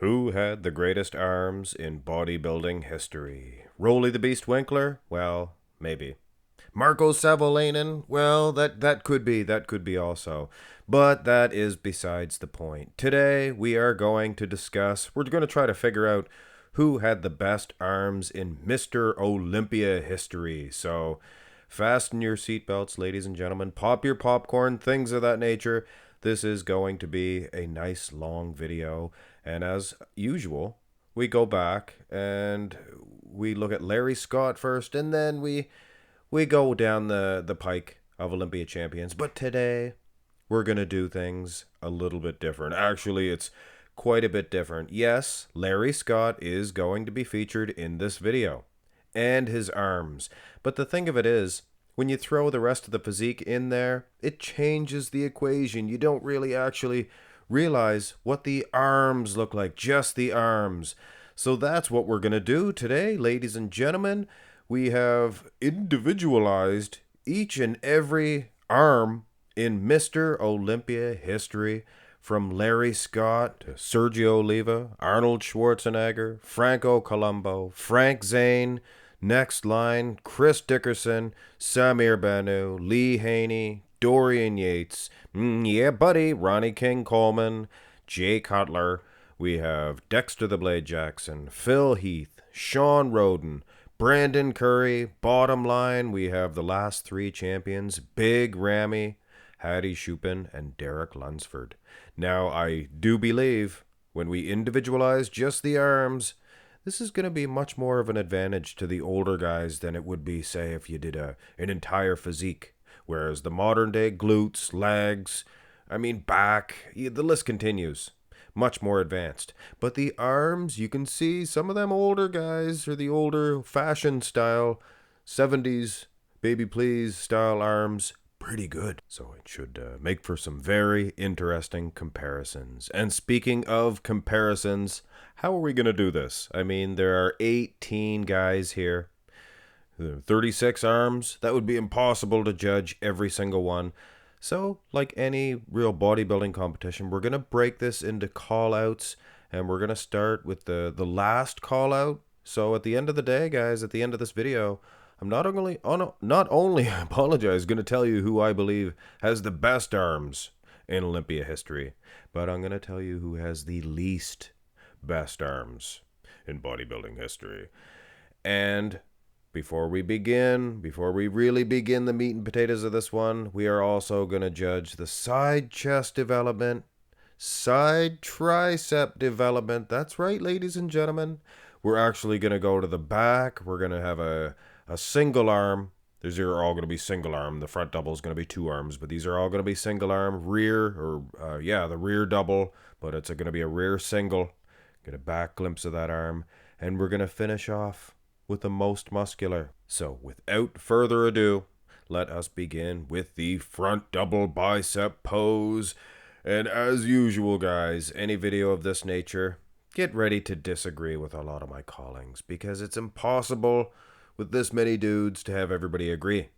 Who had the greatest arms in bodybuilding history? Rolly the Beast Winkler? Well, maybe. Marco Savolainen? Well, that could be also. But that is besides the point. Today we are going to discuss, we're going to try to figure out who had the best arms in Mr. Olympia history. So fasten your seatbelts, ladies and gentlemen. Pop your popcorn, things of that nature. This is going to be a nice long video. And as usual, we go back and we look at Larry Scott first, and then we go down the pike of Olympia champions. But today, we're going to do things a little bit different. Actually, it's quite a bit different. Yes, Larry Scott is going to be featured in this video, and his arms. But the thing of it is, when you throw the rest of the physique in there, it changes the equation. You don't really actually realize what the arms look like, just the arms. So that's what we're going to do today, ladies and gentlemen. We have individualized each and every arm in Mr. Olympia history, from Larry Scott to Sergio Oliva, Arnold Schwarzenegger, Franco Columbu, Frank Zane, next line, Chris Dickerson, Samir Banu, Lee Haney, Dorian Yates, yeah buddy, Ronnie King Coleman, Jay Cutler. We have Dexter the Blade Jackson, Phil Heath, Sean Roden, Brandon Curry. Bottom line, we have the last three champions, Big Ramy, Hattie Shupin, and Derek Lunsford. Now, I do believe when we individualize just the arms, this is going to be much more of an advantage to the older guys than it would be, say, if you did an entire physique. Whereas the modern day glutes, legs, back, the list continues. Much more advanced. But the arms, you can see some of them older guys, or the older fashion style, 70s, baby please style arms, pretty good. So it should make for some very interesting comparisons. And speaking of comparisons, how are we going to do this? There are 18 guys here. 36 arms. That would be impossible to judge every single one. So, like any real bodybuilding competition, we're going to break this into call-outs, and we're going to start with the last call-out. So at the end of the day, guys, at the end of this video, I'm not only going to tell you who I believe has the best arms in Olympia history, but I'm going to tell you who has the least best arms in bodybuilding history. And before we really begin the meat and potatoes of this one, we are also going to judge the side chest development, side tricep development. That's right, ladies and gentlemen. We're actually going to go to the back. We're going to have a single arm. These are all going to be single arm. The front double is going to be two arms, but these are all going to be single arm. The rear double, but it's going to be a rear single. Get a back glimpse of that arm. And we're going to finish off with the most muscular. So without further ado, let us begin with the front double bicep pose. And as usual, guys, any video of this nature, get ready to disagree with a lot of my callings, because it's impossible with this many dudes to have everybody agree.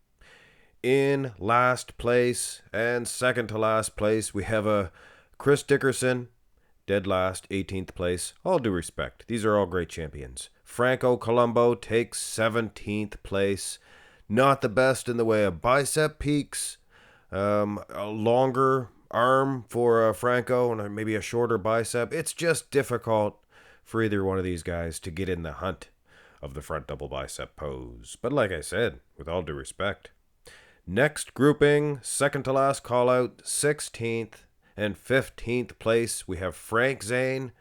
In last place and second to last place, we have a Chris Dickerson, dead last, 18th place. All due respect, these are all great champions. Franco Columbu takes 17th place. Not the best in the way of bicep peaks. A longer arm for Franco and maybe a shorter bicep. It's just difficult for either one of these guys to get in the hunt of the front double bicep pose. But like I said, with all due respect. Next grouping, second to last call out, 16th and 15th place, we have Frank Zane.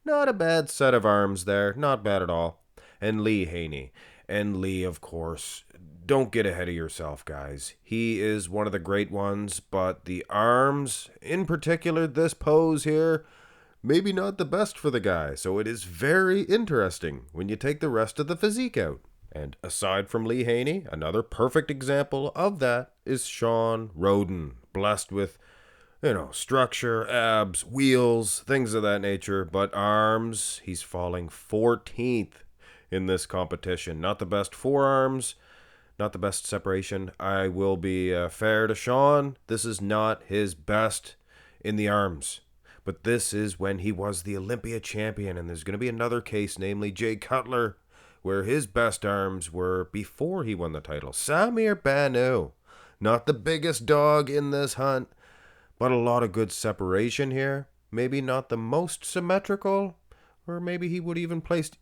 Not a bad set of arms there, not bad at all. And Lee Haney. And Lee, of course, don't get ahead of yourself, guys. He is one of the great ones, but the arms, in particular this pose here, maybe not the best for the guy. So it is very interesting when you take the rest of the physique out. And aside from Lee Haney, another perfect example of that is Sean Roden, blessed with structure, abs, wheels, things of that nature. But arms, he's falling 14th in this competition. Not the best forearms, not the best separation. I will be fair to Sean. This is not his best in the arms. But this is when he was the Olympia champion, and there's going to be another case, namely Jay Cutler, where his best arms were before he won the title. Samir Banu, not the biggest dog in this hunt, but a lot of good separation here. Maybe not the most symmetrical, or maybe he would even placed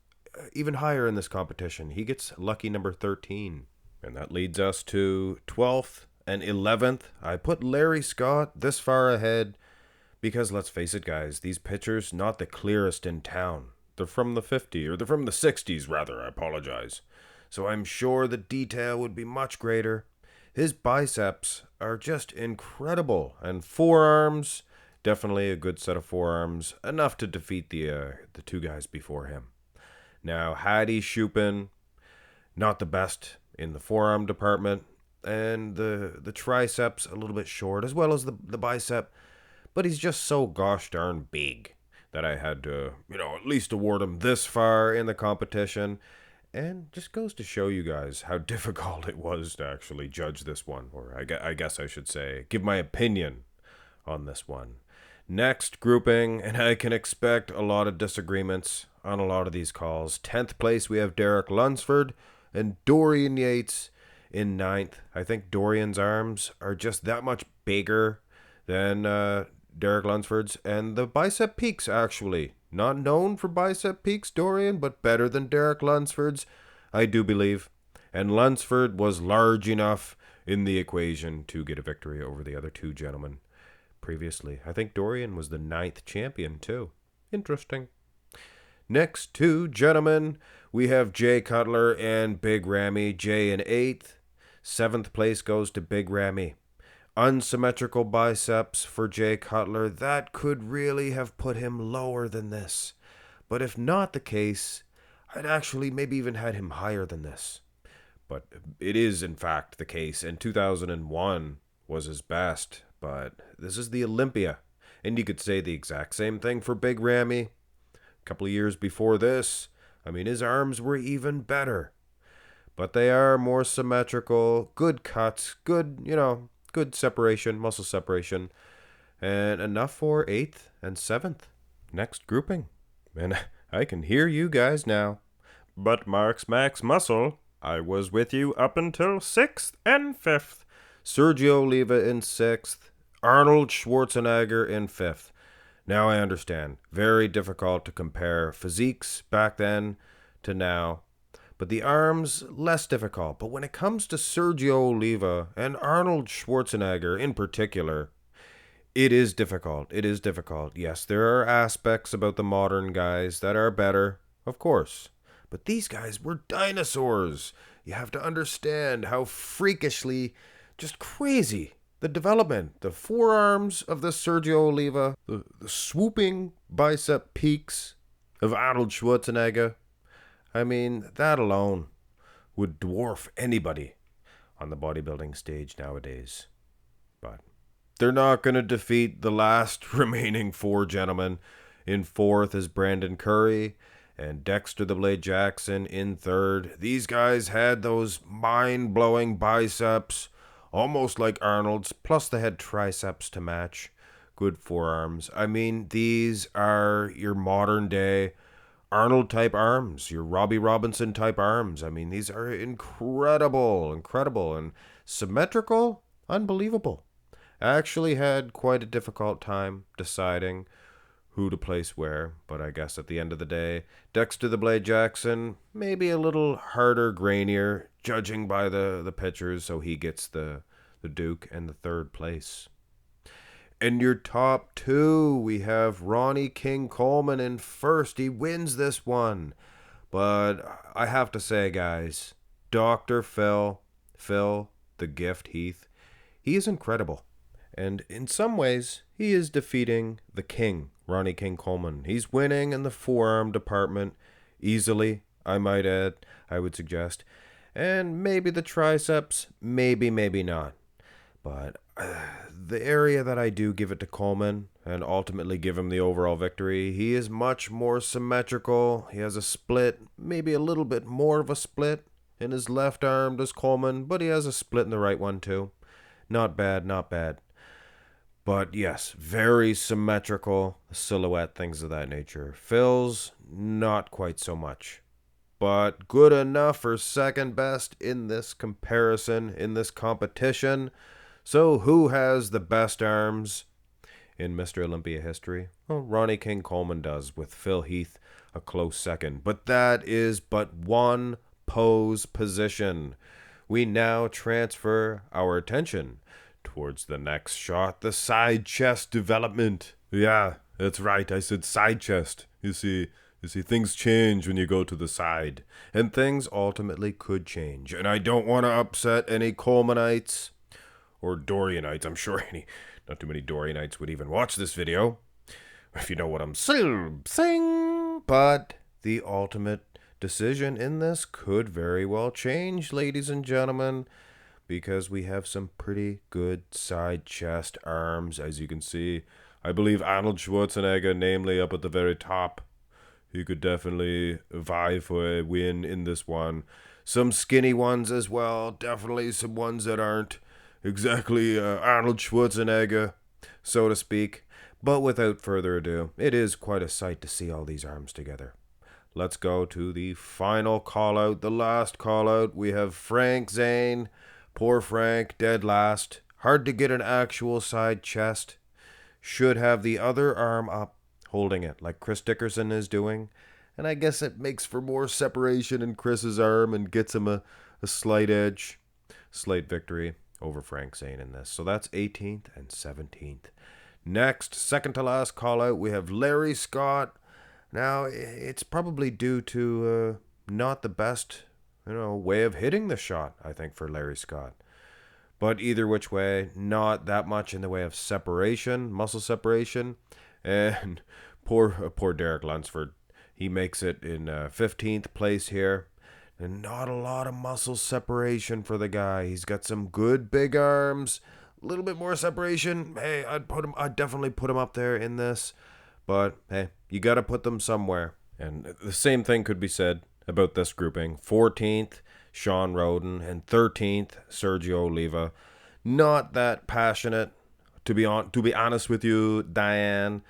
even higher in this competition. He gets lucky number 13. And that leads us to 12th and 11th. I put Larry Scott this far ahead because, let's face it, guys, these pictures not the clearest in town. They're from the 50s, or they're from the 60s, rather, I apologize. So I'm sure the detail would be much greater. His biceps are just incredible, and forearms, definitely a good set of forearms, enough to defeat the two guys before him. Now, Hadi Chupin, not the best in the forearm department, and the triceps a little bit short, as well as the bicep, but he's just so gosh darn big that I had to, at least award him this far in the competition. And just goes to show you guys how difficult it was to actually judge this one, or I guess I should say, give my opinion on this one. Next grouping, and I can expect a lot of disagreements on a lot of these calls. 10th place, we have Derek Lunsford and Dorian Yates in 9th. I think Dorian's arms are just that much bigger than Derek Lunsford's, and the bicep peaks, actually. Not known for bicep peaks, Dorian, but better than Derek Lunsford's, I do believe. And Lunsford was large enough in the equation to get a victory over the other two gentlemen previously. I think Dorian was the 9th champion, too. Interesting. Next two gentlemen, we have Jay Cutler and Big Ramy. Jay in 8th. 7th place goes to Big Ramy. Unsymmetrical biceps for Jay Cutler. That could really have put him lower than this. But if not the case, I'd actually maybe even had him higher than this. But it is, in fact, the case. And 2001 was his best. But this is the Olympia. And you could say the exact same thing for Big Ramy. A couple of years before this, his arms were even better. But they are more symmetrical, good cuts, good separation, muscle separation, and enough for 8th and 7th. Next grouping. And I can hear you guys now. But Mark's Max Muscle, I was with you up until 6th and 5th. Sergio Oliva in 6th. Arnold Schwarzenegger in 5th. Now I understand. Very difficult to compare physiques back then to now. But the arms, less difficult. But when it comes to Sergio Oliva and Arnold Schwarzenegger in particular, it is difficult. It is difficult. Yes, there are aspects about the modern guys that are better, of course. But these guys were dinosaurs. You have to understand how freakishly just crazy the development. The forearms of the Sergio Oliva, the swooping bicep peaks of Arnold Schwarzenegger. That alone would dwarf anybody on the bodybuilding stage nowadays. But they're not going to defeat the last remaining 4 gentlemen. In 4th is Brandon Curry and Dexter the Blade Jackson in 3rd. These guys had those mind-blowing biceps, almost like Arnold's, plus they had triceps to match. Good forearms. These are your modern-day Arnold-type arms, your Robbie Robinson-type arms. These are incredible, and symmetrical, unbelievable. I actually had quite a difficult time deciding who to place where, but I guess at the end of the day, Dexter the Blade Jackson, maybe a little harder, grainier, judging by the pictures, so he gets the Duke and the 3rd place. In your top 2, we have Ronnie King Coleman in 1st. He wins this one. But I have to say, guys, Dr. Phil the Gift Heath, he is incredible. And in some ways, he is defeating the king, Ronnie King Coleman. He's winning in the forearm department easily, I might add, I would suggest. And maybe the triceps, maybe not. But the area that I do give it to Coleman and ultimately give him the overall victory, he is much more symmetrical. He has a split, maybe a little bit more of a split in his left arm does Coleman, but he has a split in the right one too. Not bad. But yes, very symmetrical silhouette, things of that nature. Phil's, not quite so much. But good enough for second best in this comparison, in this competition. So who has the best arms in Mr. Olympia history? Well, Ronnie King Coleman does, with Phil Heath a close second. But that is but one pose position. We now transfer our attention towards the next shot, the side chest development. Yeah, that's right, I said side chest. You see, things change when you go to the side. And things ultimately could change. And I don't want to upset any Colemanites or Dorianites. I'm sure not too many Dorianites would even watch this video, if you know what I'm saying. But the ultimate decision in this could very well change, ladies and gentlemen, because we have some pretty good side chest arms, as you can see. I believe Arnold Schwarzenegger, namely up at the very top, he could definitely vie for a win in this one. Some skinny ones as well, definitely some ones that aren't exactly Arnold Schwarzenegger, so to speak. But without further ado, it is quite a sight to see all these arms together. Let's go to the final call out, the last call out. We have Frank Zane. Poor Frank, dead last. Hard to get an actual side chest. Should have the other arm up, holding it like Chris Dickerson is doing. And I guess it makes for more separation in Chris's arm and gets him a slight edge. Slight victory over Frank Zane in this. So that's 18th and 17th. Next, second to last call out, we have Larry Scott. Now, it's probably due to not the best way of hitting the shot, I think, for Larry Scott. But either which way, not that much in the way of separation, muscle separation. And poor Derek Lunsford, he makes it in 15th place here. And not a lot of muscle separation for the guy. He's got some good big arms, a little bit more separation. Hey, I'd definitely put him up there in this. But hey, you got to put them somewhere. And the same thing could be said about this grouping. 14th, Sean Roden, and 13th, Sergio Oliva. Not that passionate, to be honest with you, Diane,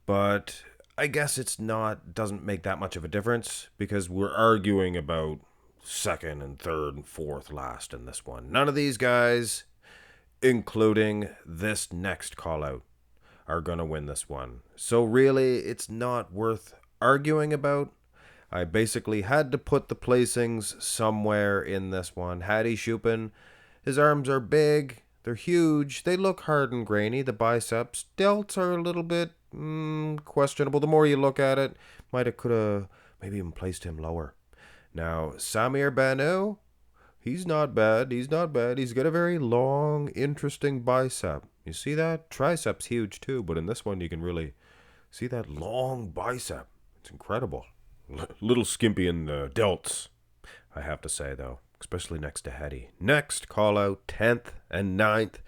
but I guess doesn't make that much of a difference, because we're arguing about second and third and fourth last in this one. None of these guys, including this next call out, are going to win this one. So really, it's not worth arguing about. I basically had to put the placings somewhere in this one. Hattie Shupin, his arms are big, they're huge, they look hard and grainy. The biceps, delts are a little bit questionable. The more you look at it, could have maybe even placed him lower. Now, Samir Banu, he's not bad. He's got a very long, interesting bicep. You see that? Triceps huge too, but in this one you can really see that long bicep. It's incredible. Little skimpy in the delts, I have to say, though, especially next to Hattie. Next call out, 10th and 9th,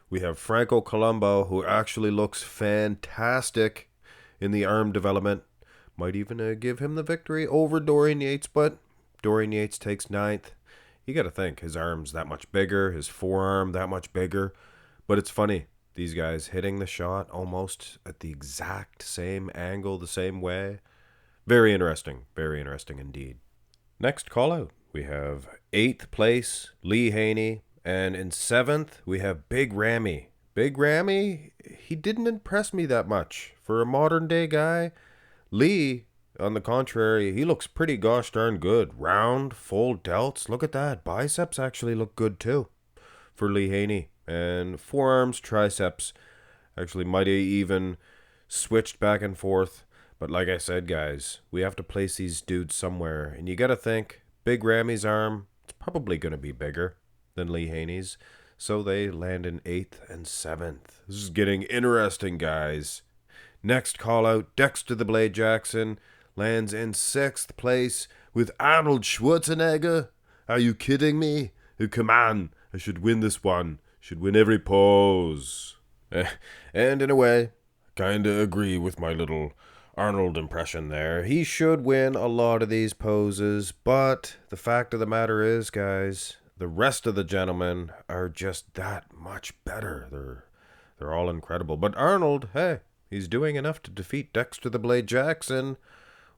we have Franco Colombo, who actually looks fantastic in the arm development. Might even give him the victory over Dorian Yates, but Dorian Yates takes 9th. You got to think, his arm's that much bigger, his forearm that much bigger. But it's funny, these guys hitting the shot almost at the exact same angle, the same way. Very interesting indeed. Next call out, we have 8th place, Lee Haney, and in 7th, we have Big Ramy. Big Ramy, he didn't impress me that much. For a modern day guy, Lee, on the contrary, he looks pretty gosh darn good. Round, full delts, look at that. Biceps actually look good too for Lee Haney. And forearms, triceps, actually might have even switched back and forth. But like I said, guys, we have to place these dudes somewhere. And you got to think, Big Ramy's arm, it's probably going to be bigger than Lee Haney's. So they land in 8th and 7th. This is getting interesting, guys. Next call out, Dexter the Blade Jackson lands in 6th place with Arnold Schwarzenegger. Are you kidding me? Come on, I should win this one. Should win every pose. And in a way, kinda agree with my little Arnold impression there. He should win a lot of these poses, but the fact of the matter is, guys, the rest of the gentlemen are just that much better. They're all incredible. But Arnold, hey, he's doing enough to defeat Dexter the Blade Jackson,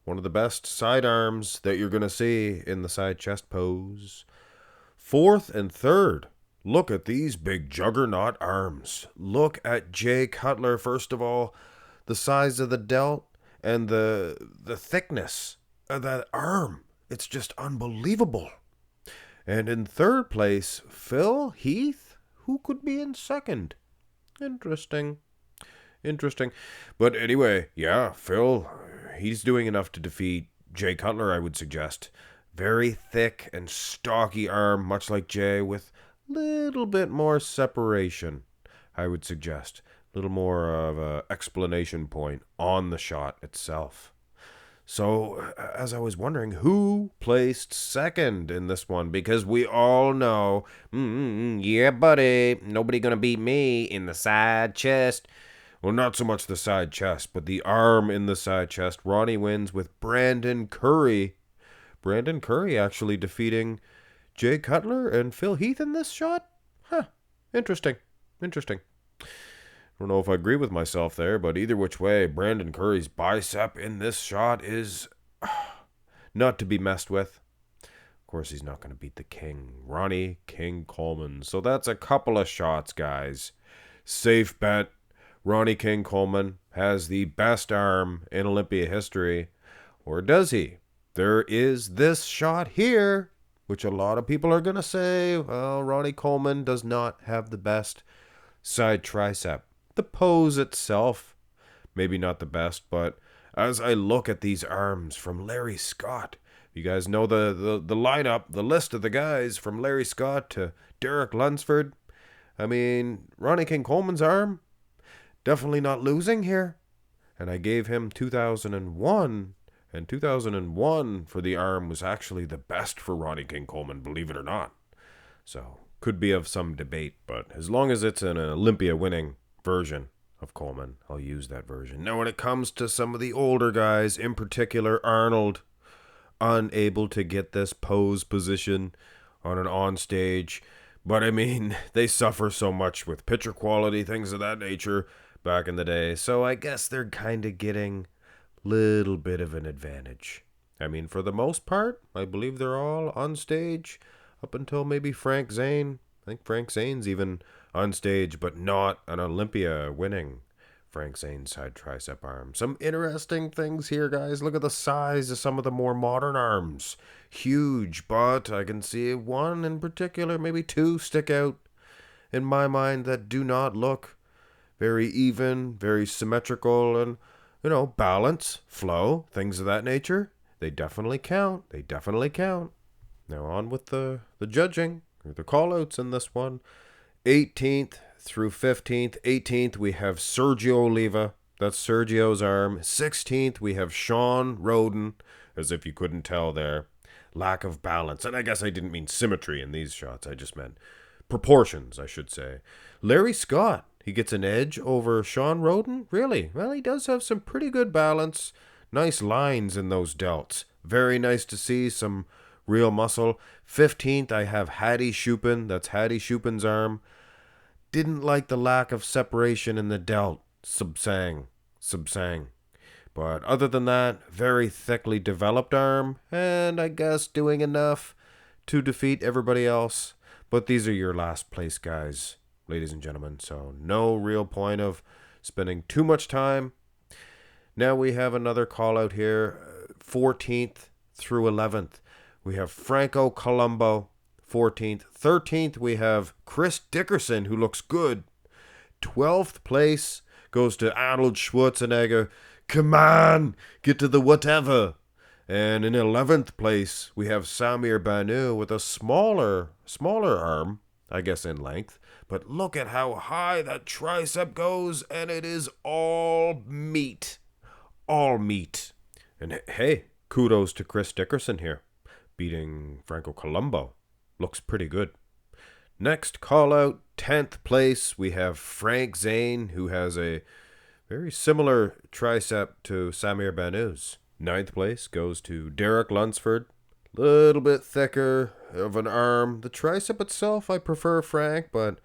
one of the best sidearms that you're going to see in the side chest pose. Fourth and third. Look at these big juggernaut arms. Look at Jay Cutler, first of all. The size of the delt and the thickness of that arm. It's just unbelievable. And in third place, Phil Heath. Who could be in second? Interesting. But anyway, yeah, Phil, he's doing enough to defeat Jay Cutler, I would suggest. Very thick and stocky arm, much like Jay, with a little bit more separation, I would suggest. A little more of an explanation point on the shot itself. So, as I was wondering, who placed second in this one? Because we all know, yeah, buddy, nobody gonna beat me in the side chest. Well, not so much the side chest, but the arm in the side chest. Ronnie wins with Brandon Curry. Brandon Curry actually defeating Jay Cutler and Phil Heath in this shot? Huh, interesting. I don't know if I agree with myself there, but either which way, Brandon Curry's bicep in this shot is not to be messed with. Of course, he's not going to beat the king, Ronnie King Coleman. So that's a couple of shots, guys. Safe bet. Ronnie King Coleman has the best arm in Olympia history. Or does he? There is this shot here, which a lot of people are going to say, well, Ronnie Coleman does not have the best side tricep. The pose itself, maybe not the best, but as I look at these arms from Larry Scott, you guys know the lineup, the list of the guys from Larry Scott to Derek Lunsford. I mean, Ronnie King Coleman's arm, definitely not losing here. And I gave him 2001, and 2001 for the arm was actually the best for Ronnie King Coleman, believe it or not. So, could be of some debate, but as long as it's an Olympia winning version of Coleman, I'll use that version. Now, when it comes to some of the older guys, in particular Arnold, unable to get this pose position on an on-stage. But I mean, they suffer so much with picture quality, things of that nature back in the day. So I guess they're kind of getting a little bit of an advantage. I mean, for the most part, I believe they're all on stage up until maybe Frank Zane. I think Frank Zane's even on stage, but not an Olympia winning Frank Zane's side tricep arm. Some interesting things here, guys. Look at the size of some of the more modern arms. Huge, but I can see one in particular, maybe two, stick out in my mind that do not look very even, very symmetrical, and, balance, flow, things of that nature. They definitely count. Now on with the judging, or the call-outs in this one. 18th through 15th. 18th, we have Sergio Oliva. That's Sergio's arm. 16th, we have Sean Roden, as if you couldn't tell there. Lack of balance. And I guess I didn't mean symmetry in these shots. I just meant proportions, I should say. Larry Scott, he gets an edge over Sean Roden? Really? Well, he does have some pretty good balance. Nice lines in those delts. Very nice to see some real muscle. 15th, I have Hattie Shupin. That's Hattie Shupin's arm. Didn't like the lack of separation in the delt. Subsang. But other than that, very thickly developed arm. And I guess doing enough to defeat everybody else. But these are your last place guys, ladies and gentlemen. So no real point of spending too much time. Now we have another call out here. 14th through 11th. We have Franco Columbo, 14th. 13th, we have Chris Dickerson, who looks good. 12th place goes to Arnold Schwarzenegger. Come on, get to the whatever. And in 11th place, we have Samir Banu with a smaller arm, I guess in length. But look at how high that tricep goes, and it is all meat. All meat. And hey, kudos to Chris Dickerson here. Beating Franco Columbo. Looks pretty good. Next call out, 10th place, we have Frank Zane, who has a very similar tricep to Samir Banu's. 9th place goes to Derek Lunsford. Little bit thicker of an arm. The tricep itself, I prefer Frank, but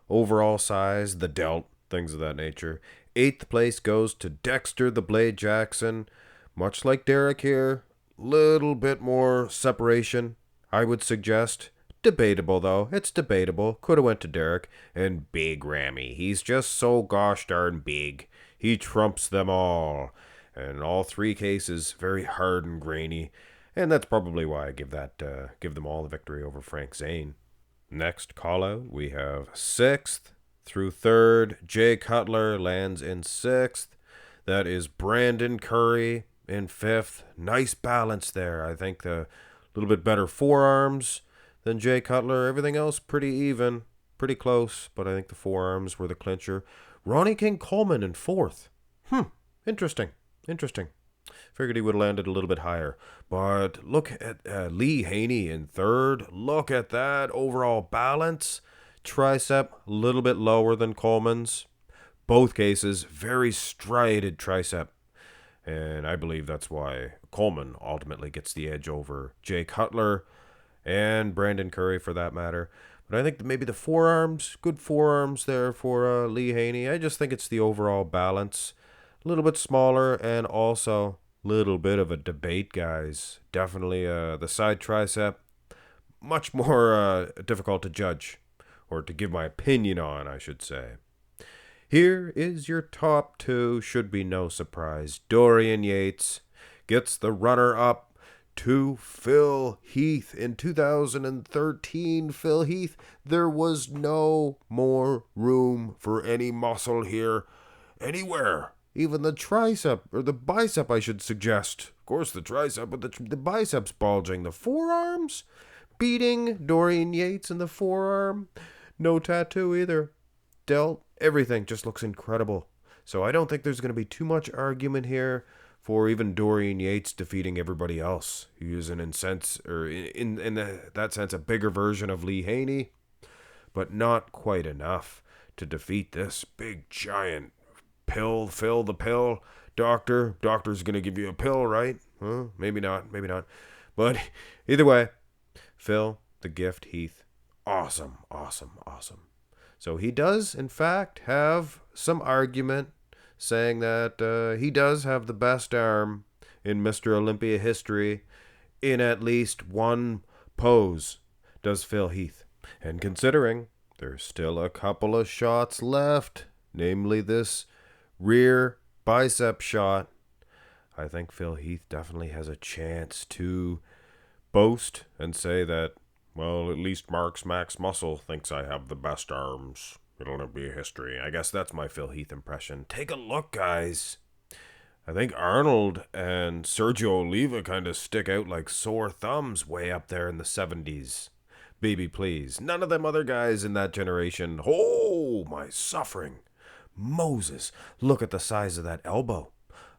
overall size, the delt, things of that nature. 8th place goes to Dexter the Blade Jackson. Much like Derek here, little bit more separation, I would suggest. Debatable, though. It's debatable. Could have went to Derek. And Big Rammy. He's just so gosh darn big. He trumps them all. And in all 3 cases, very hard and grainy. And that's probably why I give them all the victory over Frank Zane. Next call out, we have 6th through 3rd. Jay Cutler lands in 6th. That is Brandon Curry in 5th. Nice balance there. I think the little bit better forearms than Jay Cutler. Everything else pretty even, pretty close, but I think the forearms were the clincher. Ronnie King Coleman in 4th. Interesting. Figured he would have landed a little bit higher. But look at Lee Haney in 3rd. Look at that overall balance. Tricep a little bit lower than Coleman's. Both cases, very strided tricep. And I believe that's why Coleman ultimately gets the edge over Jay Cutler and Brandon Curry for that matter. But I think maybe the forearms, good forearms there for Lee Haney. I just think it's the overall balance. A little bit smaller and also a little bit of a debate, guys. Definitely the side tricep, much more difficult to judge, or to give my opinion on, I should say. Here is your top 2, should be no surprise. Dorian Yates gets the runner-up to Phil Heath. In 2013, Phil Heath, there was no more room for any muscle here anywhere. Even the tricep, or the bicep, I should suggest. Of course, the tricep, but the biceps bulging. The forearms, beating Dorian Yates in the forearm. No tattoo either. Delt, everything just looks incredible. So I don't think there's going to be too much argument here for even Dorian Yates defeating everybody else. He is in that sense a bigger version of Lee Haney, but not quite enough to defeat this big giant pill, Phil the pill, doctor's gonna give you a pill, right? Maybe not. But either way, Phil the Gift Heath, awesome. So he does, in fact, have some argument saying that he does have the best arm in Mr. Olympia history in at least one pose, does Phil Heath. And considering there's still a couple of shots left, namely this rear bicep shot, I think Phil Heath definitely has a chance to boast and say that, well, at least Mark's Max Muscle thinks I have the best arms. It'll be history. I guess that's my Phil Heath impression. Take a look, guys. I think Arnold and Sergio Oliva kind of stick out like sore thumbs way up there in the 70s. Baby, please. None of them other guys in that generation. Oh, my suffering. Moses, look at the size of that elbow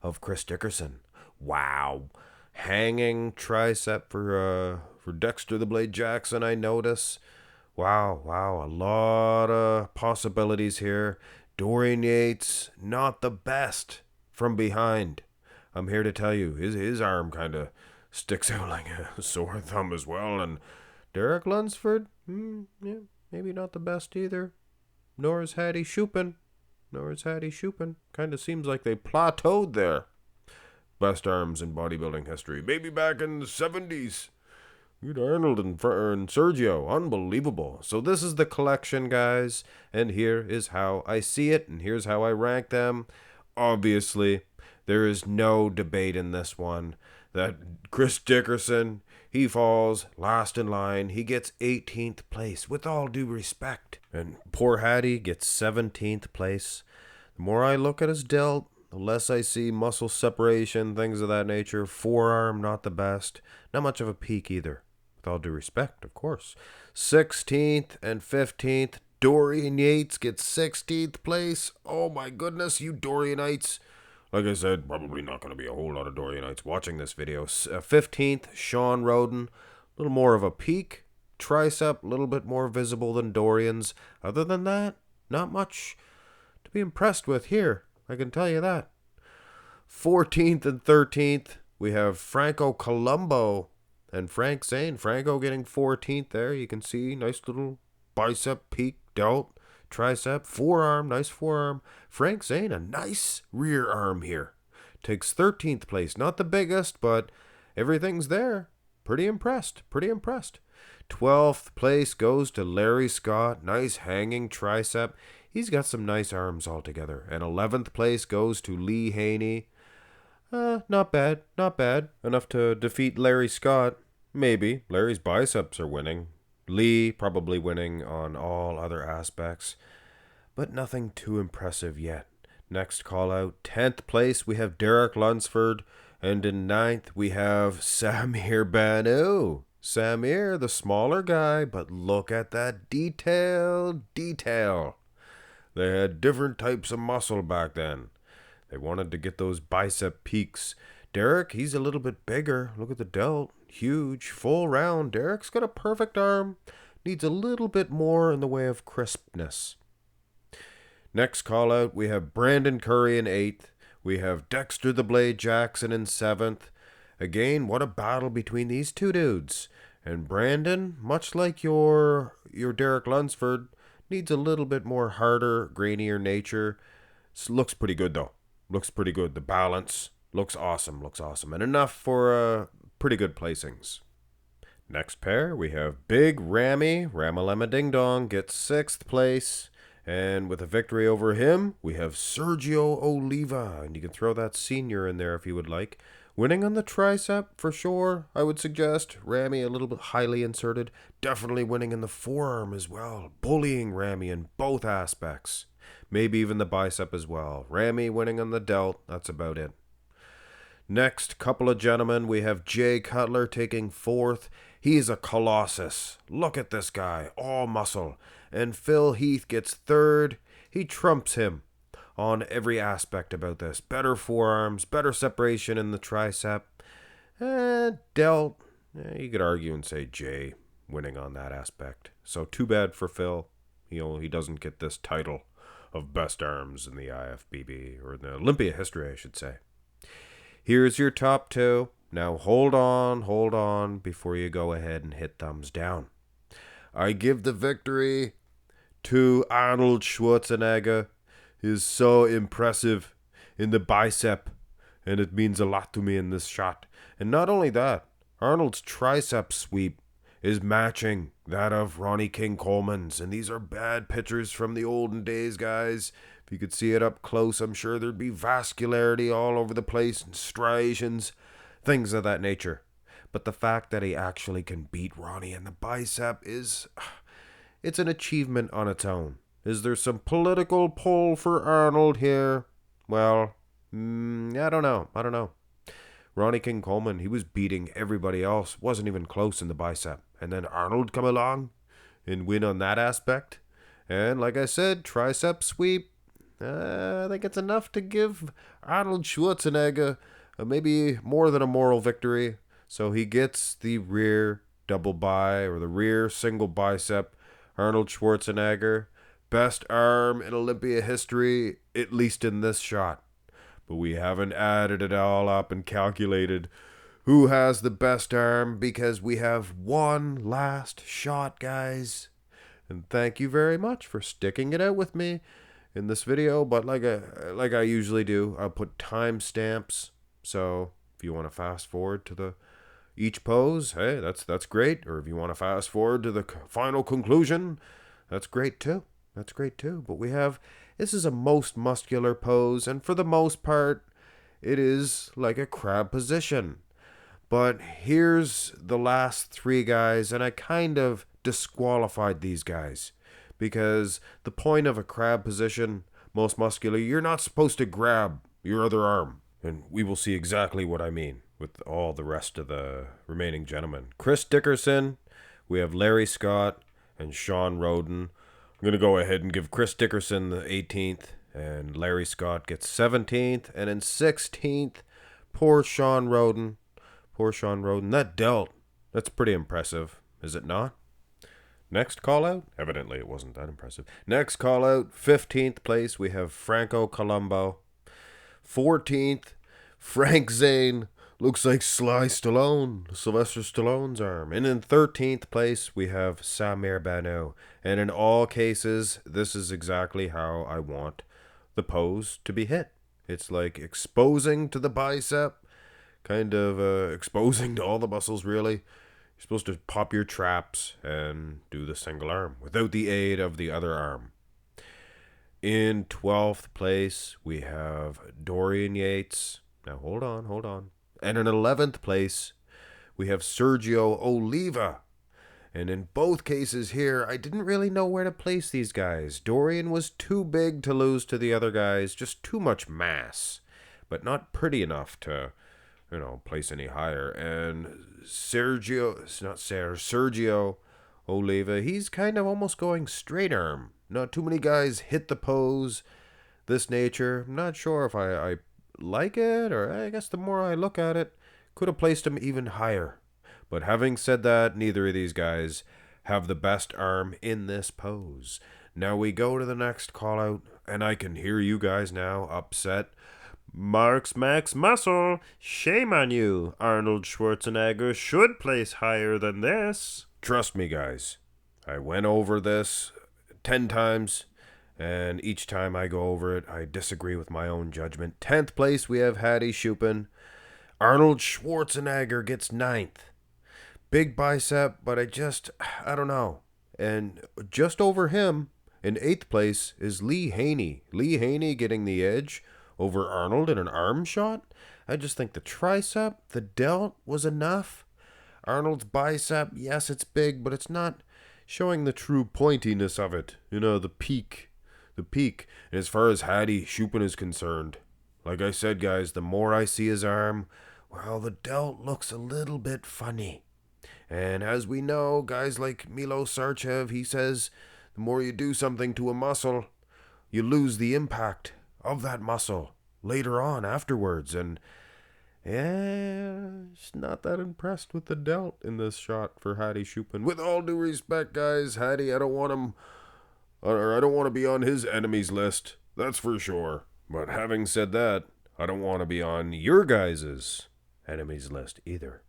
of Chris Dickerson. Wow. Hanging tricep for Dexter the Blade Jackson, I notice. Wow, a lot of possibilities here. Dorian Yates, not the best from behind. I'm here to tell you, his arm kind of sticks out like a sore thumb as well. And Derek Lunsford, yeah, maybe not the best either. Nor is Hattie Shupin. Kind of seems like they plateaued there. Best arms in bodybuilding history. Maybe back in the 70s. You'd Arnold and Sergio. Unbelievable. So this is the collection, guys. And here is how I see it. And here's how I rank them. Obviously, there is no debate in this one that Chris Dickerson, he falls last in line. He gets 18th place, with all due respect. And poor Hattie gets 17th place. The more I look at his delt, the less I see muscle separation, things of that nature. Forearm, not the best. Not much of a peak either, with all due respect, of course. 16th and 15th. Dorian Yates gets 16th place. Oh my goodness, you Dorianites. Like I said, probably not going to be a whole lot of Dorianites watching this video. 15th, Sean Roden. A little more of a peak. Tricep, a little bit more visible than Dorian's. Other than that, not much to be impressed with here. I can tell you that. 14th and 13th, we have Franco Colombo and Frank Zane. Franco getting 14th there. You can see nice little bicep peak delt. tricep, forearm, nice forearm. Frank Zane, a nice rear arm here. Takes 13th place. Not the biggest, but everything's there. Pretty impressed. 12th place goes to Larry Scott. Nice hanging tricep. He's got some nice arms altogether. And 11th place goes to Lee Haney. Not bad. Enough to defeat Larry Scott. Maybe. Larry's biceps are winning. Lee probably winning on all other aspects. But nothing too impressive yet. Next call out, 10th place, we have Derek Lunsford. And in 9th, we have Samir Banu. Samir, the smaller guy, but look at that detail. They had different types of muscle back then. They wanted to get those bicep peaks. Derek, he's a little bit bigger. Look at the delt. Huge, full round. Derek's got a perfect arm. Needs a little bit more in the way of crispness. Next call out, we have Brandon Curry in 8th. We have Dexter the Blade Jackson in 7th. Again, what a battle between these two dudes. And Brandon, much like your Derek Lunsford, needs a little bit more harder, grainier nature. Looks pretty good though. The balance looks awesome. And enough for pretty good placings. Next pair, we have Big Ramy. Ramalama Ding Dong gets 6th place. And with a victory over him, we have Sergio Oliva. And you can throw that senior in there if you would like. Winning on the tricep, for sure, I would suggest. Ramy a little bit highly inserted. Definitely winning in the forearm as well. Bullying Ramy in both aspects. Maybe even the bicep as well. Ramy winning on the delt. That's about it. Next couple of gentlemen, we have Jay Cutler taking 4th. He's a colossus. Look at this guy. All muscle. And Phil Heath gets 3rd. He trumps him on every aspect about this. Better forearms, better separation in the tricep. Delt, you could argue and say Jay winning on that aspect. So too bad for Phil. He doesn't get this title of best arms in the IFBB, or in the Olympia history, I should say. Here's your top 2. Now hold on before you go ahead and hit thumbs down. I give the victory to Arnold Schwarzenegger. He's so impressive in the bicep, and it means a lot to me in this shot. And not only that, Arnold's tricep sweep is matching that of Ronnie King Coleman's. And these are bad pictures from the olden days, guys. If you could see it up close, I'm sure there'd be vascularity all over the place, and striations, things of that nature. But the fact that he actually can beat Ronnie in the bicep it's an achievement on its own. Is there some political pull for Arnold here? Well, I don't know. Ronnie King Coleman, he was beating everybody else, wasn't even close in the bicep. And then Arnold come along and win on that aspect. And like I said, tricep sweep. I think it's enough to give Arnold Schwarzenegger maybe more than a moral victory. So he gets the rear double bi, or the rear single bicep. Arnold Schwarzenegger, best arm in Olympia history, at least in this shot. But we haven't added it all up and calculated who has the best arm, because we have one last shot, guys. And thank you very much for sticking it out with me in this video. But like I usually do, I'll put timestamps. So if you want to fast forward to each pose, hey, that's great. Or if you want to fast forward to the final conclusion, that's great too. But this is a most muscular pose, and for the most part, it is like a crab position. But here's the last 3 guys, and I kind of disqualified these guys, because the point of a crab position, most muscular, you're not supposed to grab your other arm. And we will see exactly what I mean with all the rest of the remaining gentlemen. Chris Dickerson, we have Larry Scott, and Sean Roden. I'm going to go ahead and give Chris Dickerson the 18th, and Larry Scott gets 17th, and in 16th, poor Sean Roden. That delt, that's pretty impressive, is it not? Next call out, evidently it wasn't that impressive. Next call out, 15th place, we have Franco Colombo. 14th, Frank Zane, Looks like Sylvester Stallone's arm. And in 13th place, we have Samir Banu. And in all cases, this is exactly how I want the pose to be hit. It's like exposing to the bicep, kind of exposing to all the muscles, really. You're supposed to pop your traps and do the single arm without the aid of the other arm. In 12th place, we have Dorian Yates. Now, hold on. And in 11th place, we have Sergio Oliva. And in both cases here, I didn't really know where to place these guys. Dorian was too big to lose to the other guys, just too much mass, but not pretty enough to, place any higher. And Sergio Oliva, he's kind of almost going straight arm. Not too many guys hit the pose this nature. I'm not sure if I like it, or I guess the more I look at it, could have placed him even higher. But having said that, neither of these guys have the best arm in this pose. Now we go to the next call out, and I can hear you guys now upset. Marx Max Muscle, shame on you. Arnold Schwarzenegger should place higher than this. Trust me, guys. I went over this 10 times, and each time I go over it, I disagree with my own judgment. 10th place, we have Hadi Chupin. Arnold Schwarzenegger gets 9th. Big bicep, but I don't know. And just over him, in 8th place, is Lee Haney. Lee Haney getting the edge over Arnold in an arm shot. I just think the tricep, the delt was enough. Arnold's bicep, yes, it's big, but it's not showing the true pointiness of it. The peak. And as far as Hadi Chupin is concerned, like I said, guys, the more I see his arm, well, the delt looks a little bit funny. And as we know, guys like Milo Sarchev, he says, the more you do something to a muscle, you lose the impact of that muscle later on afterwards. And just not that impressed with the delt in this shot for Hadi Chupin. With all due respect, guys, Hadi, I don't want him, or I don't want to be on his enemies list. That's for sure. But having said that, I don't want to be on your guys' enemies list either.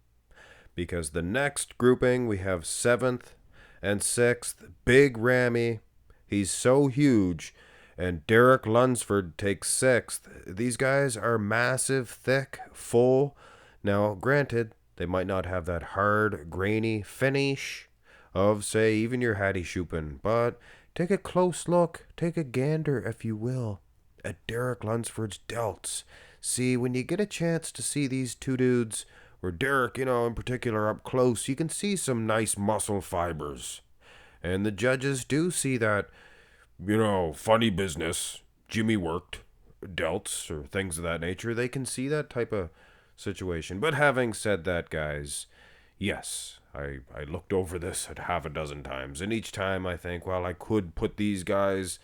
Because the next grouping, we have 7th and 6th, Big Ramy. He's so huge. And Derek Lunsford takes 6th. These guys are massive, thick, full. Now, granted, they might not have that hard, grainy finish of, say, even your Hadi Chupin. But take a close look, take a gander, if you will, at Derek Lunsford's delts. See, when you get a chance to see these two dudes, or Derek, in particular up close, you can see some nice muscle fibers. And the judges do see that, funny business, Jimmy worked, delts, or things of that nature. They can see that type of situation. But having said that, guys, yes, I looked over this at half a dozen times. And each time I think, well, I could put these guys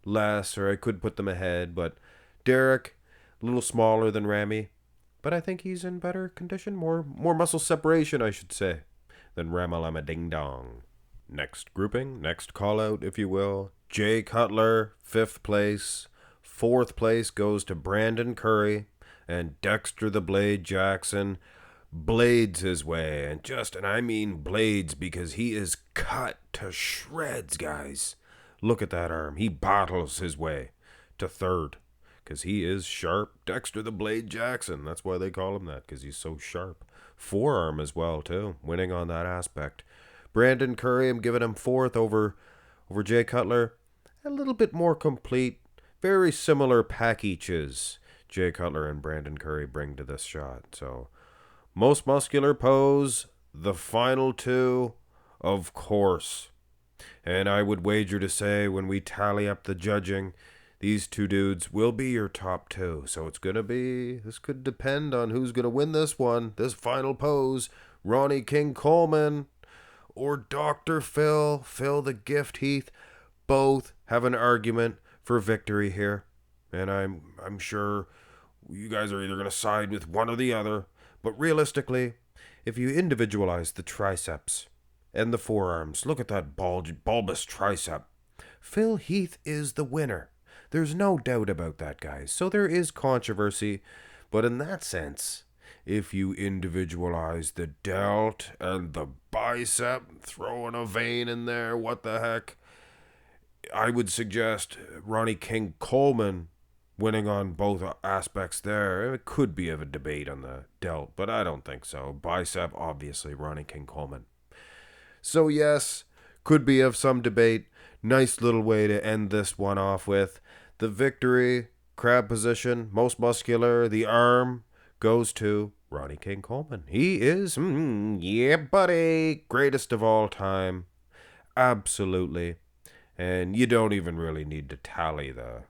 less, or I could put them ahead. But Derek, a little smaller than Ramy. But I think he's in better condition, more muscle separation, I should say, than Ramalama Ding Dong. Next grouping, next call out, if you will. Jay Cutler, 5th place. 4th place goes to Brandon Curry. And Dexter the Blade Jackson blades his way. And I mean blades, because he is cut to shreds, guys. Look at that arm. He battles his way to 3rd. Because he is sharp. Dexter the Blade Jackson. That's why they call him that, because he's so sharp. Forearm as well, too. Winning on that aspect. Brandon Curry, I'm giving him 4th over Jay Cutler. A little bit more complete. Very similar packages Jay Cutler and Brandon Curry bring to this shot. So, most muscular pose, the final two, of course. And I would wager to say, when we tally up the judging, these two dudes will be your top 2. So this could depend on who's going to win this one, this final pose. Ronnie King Coleman or Dr. Phil the Gift Heath. Both have an argument for victory here. And I'm sure you guys are either going to side with one or the other. But realistically, if you individualize the triceps and the forearms, look at that bulbous tricep. Phil Heath is the winner. There's no doubt about that, guys. So there is controversy, but in that sense, if you individualize the delt and the bicep, throwing a vein in there, what the heck? I would suggest Ronnie King Coleman winning on both aspects there. It could be of a debate on the delt, but I don't think so. Bicep, obviously, Ronnie King Coleman. So, yes, could be of some debate. Nice little way to end this one off with. The victory, crab position, most muscular, the arm, goes to Ronnie King Coleman. He is, yeah, buddy, greatest of all time. Absolutely. And you don't even really need to tally the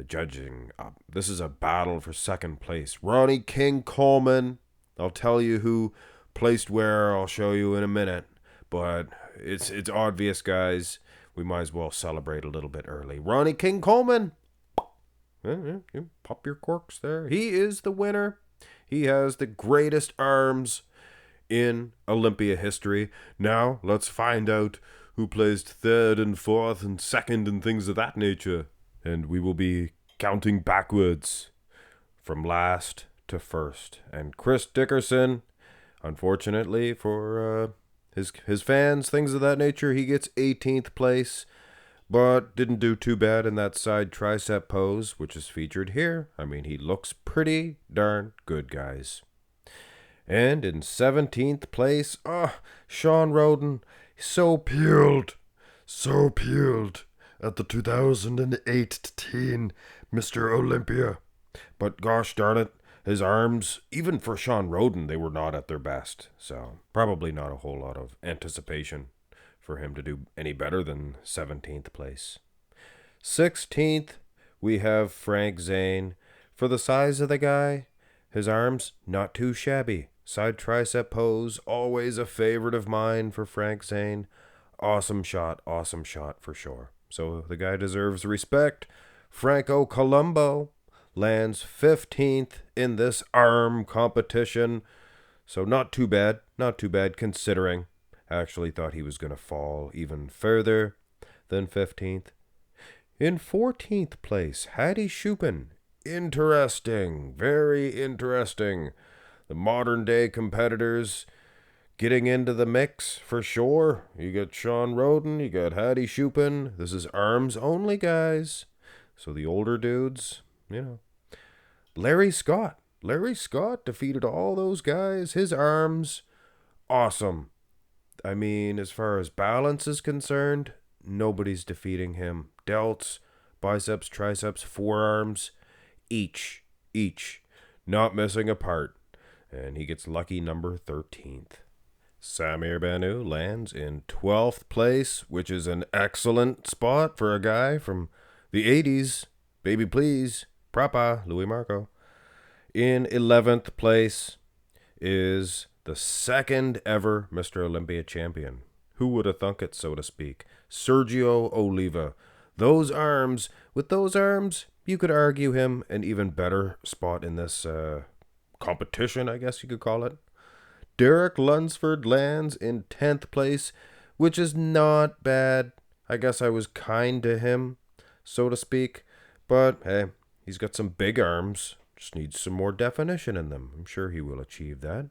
judging up. This is a battle for second place. Ronnie King Coleman. I'll tell you who placed where. I'll show you in a minute. But it's obvious, guys. We might as well celebrate a little bit early. Ronnie King Coleman. You pop your corks there. He is the winner. He has the greatest arms in Olympia history. Now, let's find out who placed third and fourth and second and things of that nature. And we will be counting backwards from last to first. And Chris Dickerson, unfortunately for his fans, things of that nature, he gets 18th place, but didn't do too bad in that side tricep pose, which is featured here. I mean, he looks pretty darn good, guys. And in 17th place, Sean Roden, so peeled at the 2018 Mr. Olympia. But gosh darn it, his arms, even for Sean Roden, they were not at their best. So probably not a whole lot of anticipation for him to do any better than 17th place. 16th, we have Frank Zane. For the size of the guy, his arms, not too shabby. Side tricep pose, always a favorite of mine for Frank Zane. Awesome shot for sure. So the guy deserves respect. Franco Colombo lands 15th in this arm competition. So not too bad considering. I actually thought he was going to fall even further than 15th. In 14th place, Hattie Shupin. Interesting, very interesting. The modern day competitors getting into the mix for sure. You got Sean Roden, you got Hattie Shupin. This is arms only, guys. So the older dudes, Larry Scott defeated all those guys. His arms, awesome. I mean, as far as balance is concerned, nobody's defeating him. Delts, biceps, triceps, forearms, each, not missing a part. And he gets lucky number 13th. Samir Banu lands in 12th place, which is an excellent spot for a guy from the 80s. Baby please, Prapa, Louis Marco. In 11th place is the second ever Mr. Olympia champion. Who would have thunk it, so to speak? Sergio Oliva. With those arms, you could argue him an even better spot in this competition, I guess you could call it. Derek Lunsford lands in 10th place, which is not bad. I guess I was kind to him, so to speak. But, hey, he's got some big arms. Just needs some more definition in them. I'm sure he will achieve that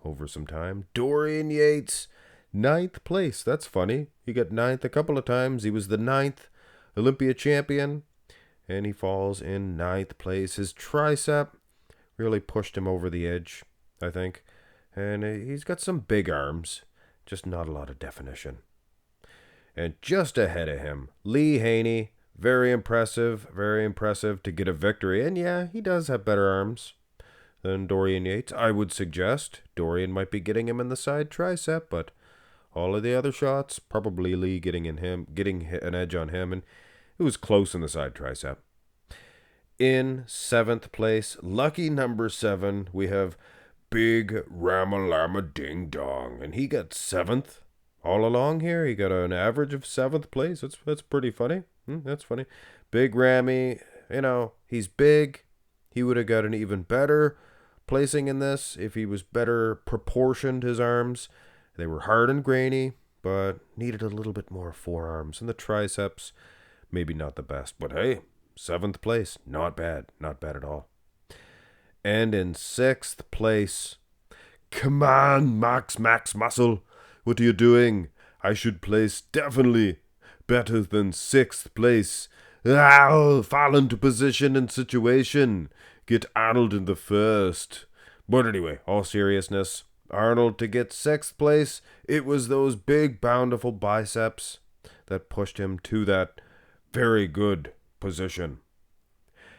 over some time. Dorian Yates, 9th place. That's funny. He got 9th a couple of times. He was the 9th Olympia champion, and he falls in 9th place. His tricep really pushed him over the edge, I think. And he's got some big arms, just not a lot of definition. And just ahead of him, Lee Haney, very impressive to get a victory. And yeah, he does have better arms than Dorian Yates. I would suggest Dorian might be getting him in the side tricep, but all of the other shots, probably Lee getting an edge on him, and it was close in the side tricep. In 7th place, lucky number 7, we have Big Ramalama Ding Dong, and he got 7th all along here. He got an average of 7th place. That's pretty funny. That's funny. Big Rammy, he's big. He would have got an even better placing in this if he was better proportioned, his arms. They were hard and grainy, but needed a little bit more forearms. And the triceps, maybe not the best, but hey, 7th place, not bad at all. And in 6th place, come on, Max Muscle. What are you doing? I should place definitely better than 6th place. Fall into position and situation. Get Arnold in the first. But anyway, all seriousness, Arnold to get 6th place, it was those big, bountiful biceps that pushed him to that very good position.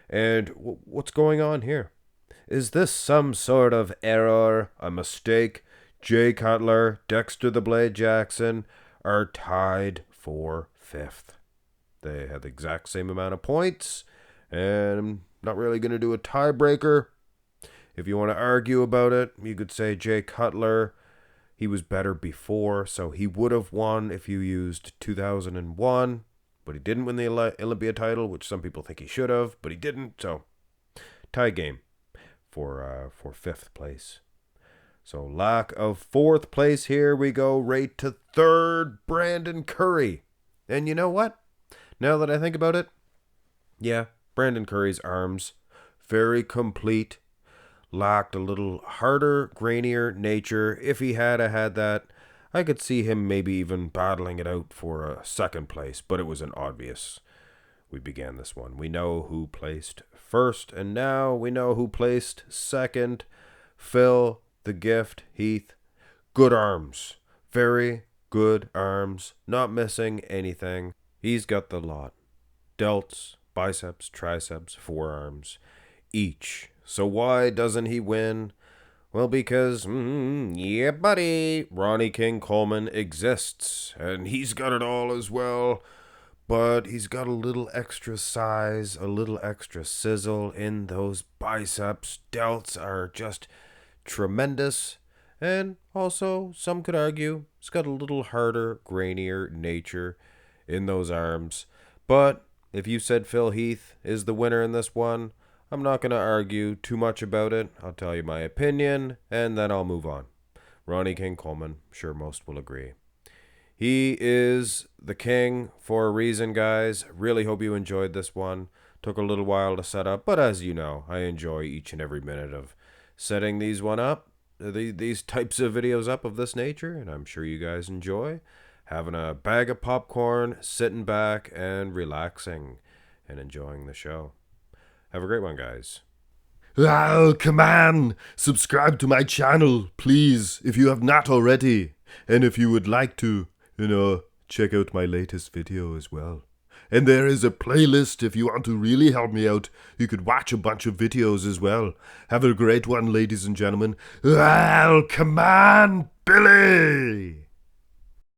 And what's going on here? Is this some sort of error, a mistake? Jay Cutler, Dexter the Blade Jackson are tied for 5th. They had the exact same amount of points, and I'm not really going to do a tiebreaker. If you want to argue about it, you could say Jay Cutler, he was better before, so he would have won if you used 2001, but he didn't win the Olympia title, which some people think he should have, but he didn't, so tie game for 5th place. So lack of 4th place, here we go right to 3rd, Brandon Curry. And you know what? Now that I think about it, yeah, Brandon Curry's arms, very complete, lacked a little harder, grainier nature. If he had had that, I could see him maybe even battling it out for a 2nd place, but it was an obvious. We began this one. We know who placed 1st, and now we know who placed 2nd. Phil, the Gift, Heath. Good arms. Very good arms. Not missing anything. He's got the lot. Delts, biceps, triceps, forearms, each. So why doesn't he win? Well, because, yeah, buddy, Ronnie King Coleman exists, and he's got it all as well. But he's got a little extra size, a little extra sizzle in those biceps. Delts are just tremendous. And also, some could argue, he's got a little harder, grainier nature in those arms. But if you said Phil Heath is the winner in this one, I'm not going to argue too much about it. I'll tell you my opinion, and then I'll move on. Ronnie King Coleman, sure most will agree. He is the king for a reason, guys. Really hope you enjoyed this one. Took a little while to set up, but as you know, I enjoy each and every minute of setting these types of videos up of this nature, and I'm sure you guys enjoy having a bag of popcorn, sitting back and relaxing and enjoying the show. Have a great one, guys. Oh, come on! Subscribe to my channel, please, if you have not already. And if you would like to, check out my latest video as well. And there is a playlist if you want to really help me out. You could watch a bunch of videos as well. Have a great one, ladies and gentlemen. Oh, come on, Billy!